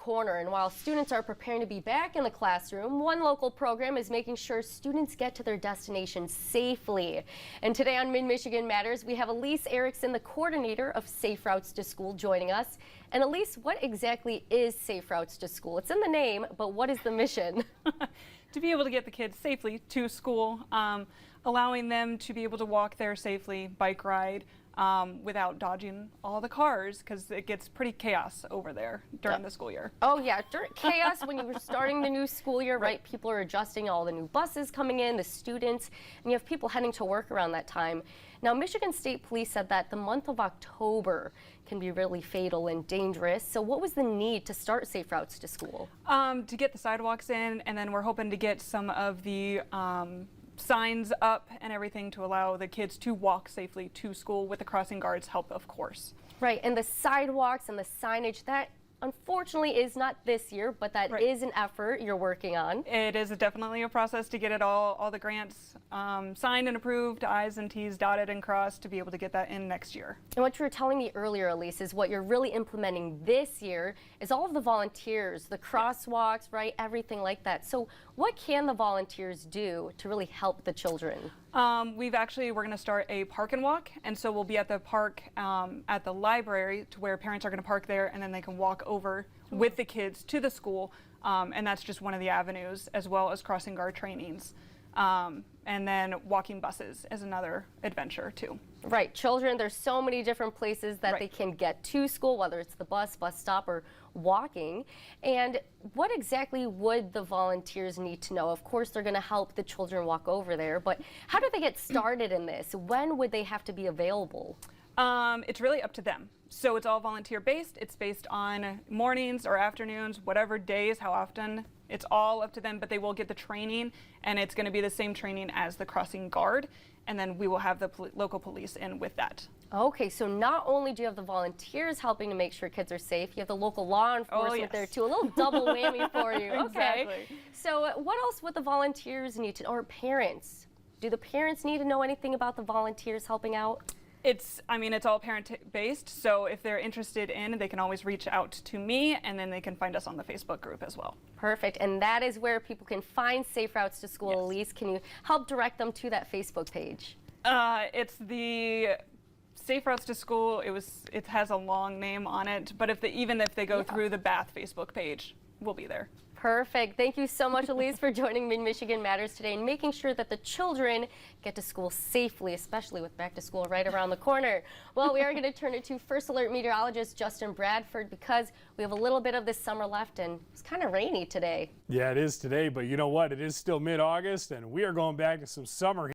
corner, and while students are preparing to be back in the classroom, one local program is making sure students get to their destination safely. And today on Mid-Michigan Matters, we have Elise Erickson, the coordinator of Safe Routes to School, joining us. And Elise, what exactly is Safe Routes to School? It's in the name, but what is the mission? To be able to get the kids safely to school, allowing them to be able to walk there safely, bike ride, without dodging all the cars, because it gets pretty chaos over there during the school year. Oh yeah, during chaos when you were starting the new school year, right? People are adjusting, all the new buses coming in, the students, and you have people heading to work around that time. Now, Michigan State Police said that the month of October can be really fatal and dangerous. So what was the need to start Safe Routes to School? To get the sidewalks in, and then we're hoping to get some of the signs up and everything to allow the kids to walk safely to school, with the crossing guards' help, of course. Right, and the sidewalks and the signage, that unfortunately is not this year, but that is an effort you're working on. It is definitely a process to get it all the grants signed and approved, I's and T's dotted and crossed, to be able to get that in next year. And what you were telling me earlier, Elise, is what you're really implementing this year is all of the volunteers, the crosswalks, right, everything like that. So what can the volunteers do to really help the children? We're going to start a park and walk, and so we'll be at the park at the library, to where parents are going to park there, and then they can walk over with the kids to the school, and that's just one of the avenues, as well as crossing guard trainings. And then walking buses is another adventure too. Right, children, there's so many different places that they can get to school, whether it's the bus stop, or walking. And what exactly would the volunteers need to know? Of course, they're going to help the children walk over there, but how do they get started in this? When would they have to be available? It's really up to them. So it's all volunteer based. It's based on mornings or afternoons, whatever days, how often. It's all up to them, but they will get the training, and it's going to be the same training as the crossing guard, and then we will have the local police in with that. Okay, so not only do you have the volunteers helping to make sure kids are safe, you have the local law enforcement there too. A little double whammy for you. Okay. Exactly. So what else would the volunteers need to, or parents? Do the parents need to know anything about the volunteers helping out? It's all parent-based, so if they're interested in, they can always reach out to me, and then they can find us on the Facebook group as well. Perfect, and that is where people can find Safe Routes to School. Elise, can you help direct them to that Facebook page? It's the Safe Routes to School. It has a long name on it, but even if they go through the Bath Facebook page, we'll be there. Perfect. Thank you so much, Elise, for joining Mid-Michigan Matters today and making sure that the children get to school safely, especially with back to school right around the corner. Well, we are going to turn it to First Alert meteorologist Justin Bradford, because we have a little bit of this summer left, and it's kind of rainy today. Yeah, it is today, but you know what? It is still mid-August, and we are going back to some summer.